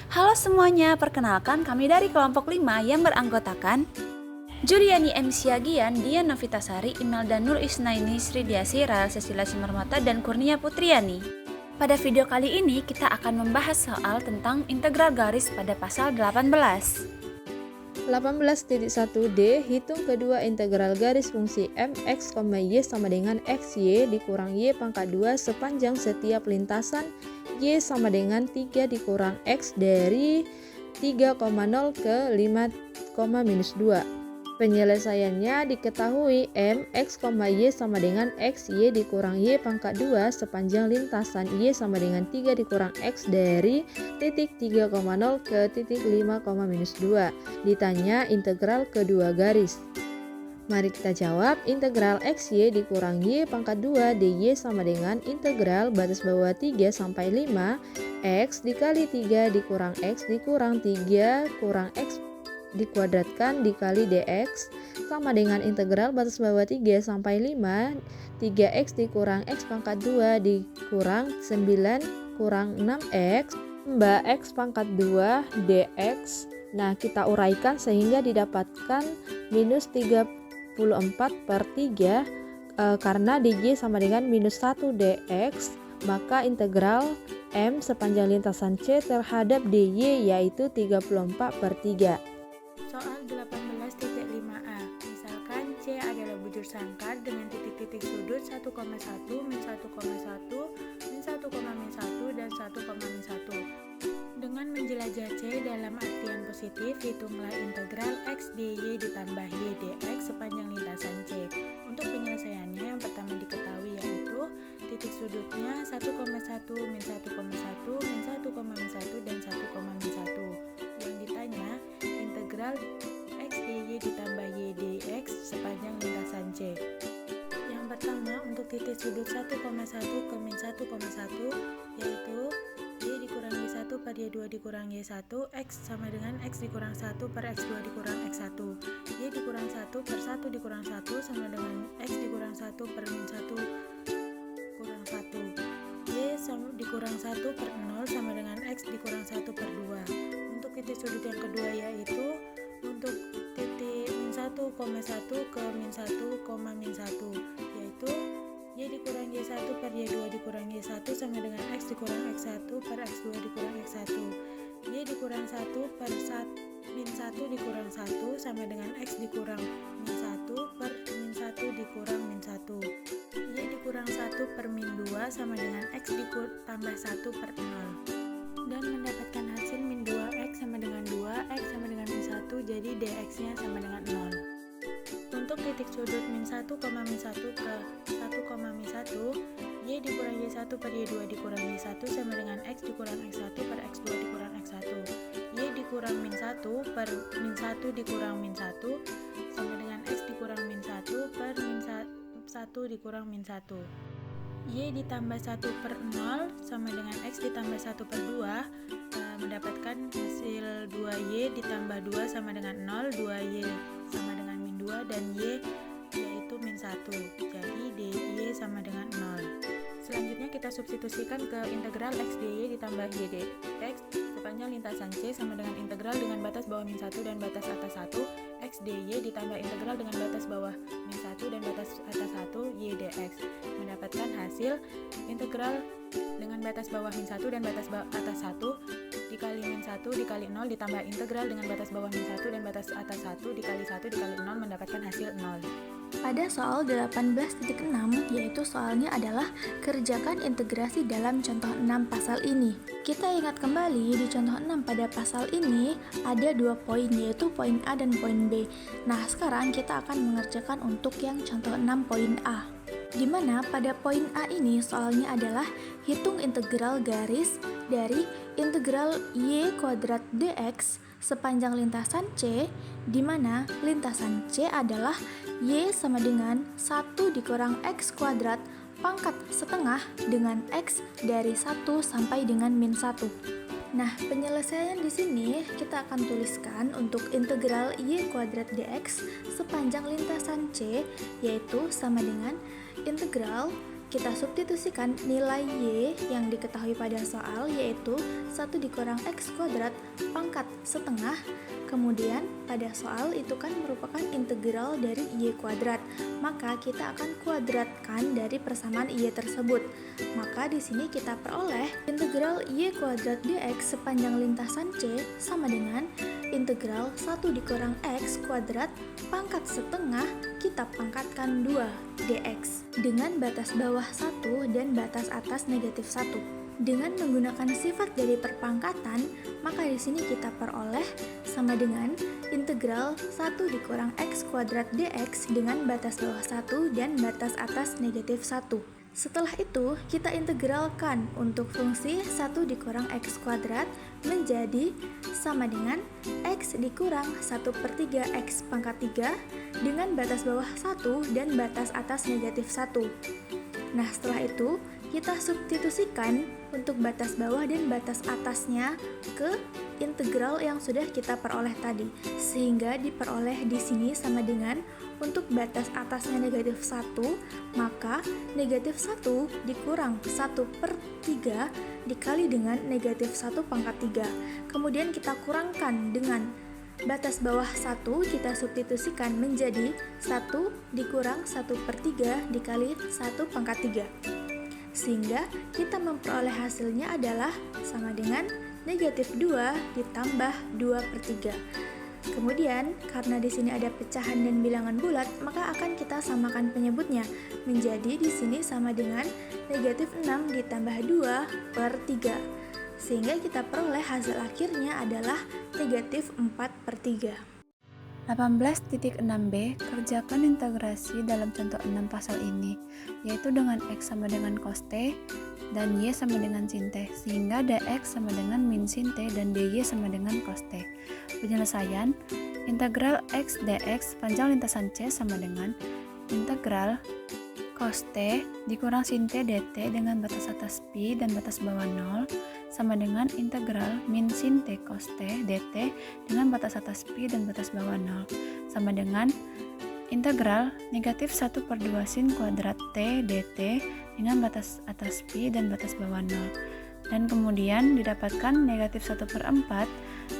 Halo semuanya, perkenalkan kami dari kelompok 5 yang beranggotakan Juliani M. Siagian, Dian Novitasari, Imelda Nur Isnaini, Sridiasi, Rahel Cecilia Simarmata, dan Kurnia Putriani. Pada video kali ini kita akan membahas soal tentang integral garis pada pasal 18. 18.1D, hitung kedua integral garis fungsi mx, y sama dengan xy dikurang y pangkat 2 sepanjang setiap lintasan y sama dengan 3 dikurang x dari 3,0 ke 5,-2. Penyelesaiannya diketahui mx, y sama dengan xy dikurang y pangkat 2 sepanjang lintasan y sama dengan 3 dikurang x dari titik 3,0 ke titik 5,-2. Ditanya integral kedua garis. Mari kita jawab. Integral xy dikurang y pangkat 2 dy sama dengan integral batas bawah 3 sampai 5 x dikali 3 dikurang x dikurang 3 kurang x dikuadratkan dikali dx sama dengan integral batas bawah 3 sampai 5 3x dikurang x pangkat 2 dikurang 9 kurang 6x tambah x pangkat 2 dx. Nah, kita uraikan sehingga didapatkan minus 34 per 3 karena dy sama dengan minus 1 dx, maka integral m sepanjang lintasan C terhadap dy yaitu 34 per 3. Soal 18.5a, misalkan C adalah bujur sangkar dengan titik-titik sudut 1,1, min 1,1, min 1, min 1, dan 1, min 1. Dengan menjelajah C dalam artian positif, hitunglah integral x dy ditambah y dx sepanjang lintasan C. Untuk penyelesaiannya, yang pertama diketahui yaitu titik sudutnya 1,1, min 1,1, min 1, min 1, dan 1, min 1. Yang ditanya, integral x dy ditambah y dx sepanjang lintasan C. Yang pertama, untuk titik sudut 1,1 ke min 1,1 yaitu y dikurang y1 per y2 dikurang y1, x sama dengan x dikurang 1 per x2 dikurang x1. Y dikurang 1 per 1 dikurang 1 sama dengan x dikurang 1 per min 1 kurang 1. Y dikurang 1 per 0 sama dengan x dikurang 1 per 2. Untuk titik sudut yang kedua yaitu untuk titik min 1,1 ke min 1, min 1 yaitu y dikurang y1 per y2 dikurang y1 sama dengan x dikurang x1 per x2 dikurang x1. Y dikurang 1 per min 1 dikurang 1 sama dengan x dikurang min 1 per min 1 dikurang min 1. Y dikurang 1 per min 2 sama dengan x ditambah 1 per 0. Dan mendapatkan hasil min 2x sama dengan 2, x sama dengan min 1, jadi dx-nya sama dengan 0. Untuk titik sudut min 1, min 1 ke 1, min 1, y dikurang y1 per y2 dikurang y1 sama dengan x dikurang x1 per x2 dikurang x1. Y dikurang min 1 per min 1 dikurang min 1 sama dengan x dikurang min 1 per min 1 dikurang min 1. Y ditambah 1 per 0 sama dengan x ditambah 1 per 2, mendapatkan hasil 2y ditambah 2 sama dengan 0, 2y sama dengan min 2, dan y yaitu min 1, jadi dy sama dengan 0. Selanjutnya kita substitusikan ke integral x dy ditambah y dx sepanjang lintasan C sama dengan integral dengan batas bawah min 1 dan batas atas 1 x dy ditambah integral dengan batas bawah min 1 dan batas atas 1 y dx, mendapatkan hasil integral dengan batas bawah min 1 dan batas atas 1 dikali min 1 dikali 0 ditambah integral dengan batas bawah min 1 dan batas atas 1 dikali 1 dikali 0 mendapatkan hasil 0. Pada soal 18.6, yaitu soalnya adalah kerjakan integrasi dalam contoh 6 pasal ini. Kita ingat kembali di contoh 6 pada pasal ini ada 2 poin, yaitu poin A dan poin B. Nah, sekarang kita akan mengerjakan untuk yang contoh 6 poin A. Di mana pada poin A ini soalnya adalah hitung integral garis dari integral y kuadrat dx sepanjang lintasan C, di mana lintasan C adalah y sama dengan 1 dikurang x kuadrat pangkat setengah dengan x dari 1 sampai dengan min 1. Nah, penyelesaian di sini kita akan tuliskan untuk integral y kuadrat dx sepanjang lintasan C, yaitu sama dengan integral kita substitusikan nilai Y yang diketahui pada soal, yaitu 1 dikurang X kuadrat pangkat setengah. Kemudian pada soal itu kan merupakan integral dari Y kuadrat, maka kita akan kuadratkan dari persamaan Y tersebut. Maka di sini kita peroleh integral Y kuadrat dx sepanjang lintasan C sama dengan integral 1 dikurang X kuadrat pangkat setengah kita pangkatkan 2 dx dengan batas bawah 1 dan batas atas negatif 1. Dengan menggunakan sifat dari perpangkatan, maka di sini kita peroleh sama dengan integral 1 dikurang X kuadrat dx dengan batas bawah 1 dan batas atas negatif 1. Setelah itu, kita integralkan untuk fungsi 1 dikurang X kuadrat menjadi sama dengan X dikurang 1/3 X pangkat 3 dengan batas bawah 1 dan batas atas negatif 1. Nah, setelah itu, kita substitusikan untuk batas bawah dan batas atasnya ke integral yang sudah kita peroleh tadi, sehingga diperoleh di sini sama dengan untuk batas atasnya negatif 1, maka negatif 1 dikurang 1/3 dikali dengan negatif 1 pangkat 3. Kemudian kita kurangkan dengan batas bawah 1, kita substitusikan menjadi 1 dikurang 1/3 dikali 1 pangkat 3. Sehingga kita memperoleh hasilnya adalah sama dengan negatif 2 ditambah 2/3. Kemudian, karena di sini ada pecahan dan bilangan bulat, maka akan kita samakan penyebutnya menjadi di sini sama dengan negatif 6 ditambah 2/3. Sehingga kita peroleh hasil akhirnya adalah negatif 4/3. 18.6b, kerjakan integrasi dalam contoh 6 pasal ini, yaitu dengan X sama dengan cos T dan Y sama dengan sin T, sehingga dx sama dengan min sin T dan dy sama dengan cos T. Penyelesaian, integral X dx panjang lintasan C sama dengan integral cos T dikurang sin T dt dengan batas atas pi dan batas bawah 0 sama dengan integral min sin T cos T dt dengan batas atas pi dan batas bawah 0 sama dengan integral negatif 1/2 sin kuadrat T dt dengan batas atas pi dan batas bawah 0. Dan kemudian didapatkan negatif 1/4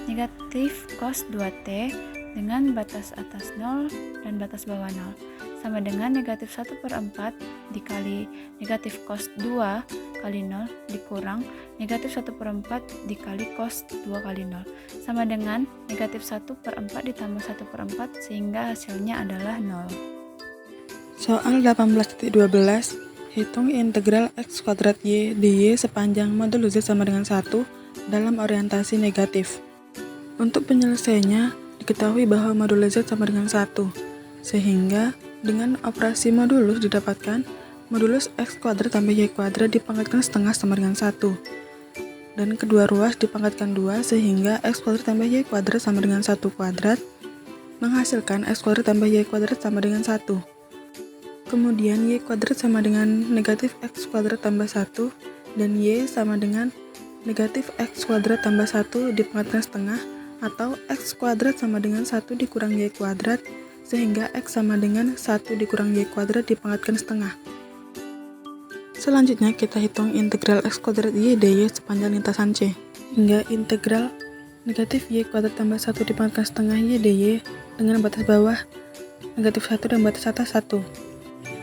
negatif cos 2T dengan batas atas 0 dan batas bawah 0 sama dengan negatif 1/4 dikali negatif cos 2 kali 0 dikurang negatif 1/4 dikali cos 2 kali 0 sama dengan negatif 1/4 ditambah 1/4 sehingga hasilnya adalah 0. Soal 18.12, hitung integral X kuadrat Y dy sepanjang modulus Z sama dengan 1 dalam orientasi negatif. Untuk penyelesaiannya, diketahui bahwa modulus Z sama dengan 1, sehingga dengan operasi modulus didapatkan modulus X kuadrat tambah Y kuadrat dipangkatkan setengah sama dengan 1. Dan kedua ruas dipangkatkan 2 sehingga X kuadrat tambah Y kuadrat sama dengan 1 kuadrat menghasilkan X kuadrat tambah Y kuadrat sama dengan 1. Kemudian Y kuadrat sama dengan negatif X kuadrat tambah 1 dan Y sama dengan negatif X kuadrat tambah 1 dipangkatkan setengah atau X kuadrat sama dengan 1 dikurang Y kuadrat sehingga X sama dengan 1 dikurang Y kuadrat dipangkatkan setengah. Selanjutnya kita hitung integral X kuadrat Y dy sepanjang lintasan C, hingga integral negatif Y kuadrat tambah 1 dipangkatkan setengah Y dy dengan batas bawah negatif 1 dan batas atas 1,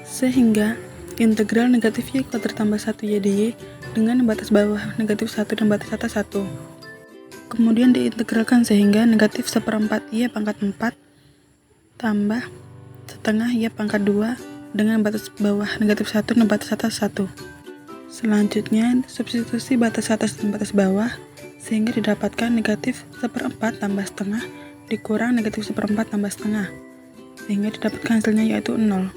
sehingga integral negatif Y kuadrat tambah 1 Y dy dengan batas bawah negatif 1 dan batas atas 1. Kemudian diintegralkan sehingga negatif 1/4 Y pangkat 4 tambah setengah Y pangkat 2 dengan batas bawah negatif 1 dan batas atas 1. Selanjutnya substitusi batas atas dan batas bawah sehingga didapatkan negatif 1/4 tambah setengah dikurang negatif 1/4 tambah setengah sehingga didapatkan hasilnya yaitu 0.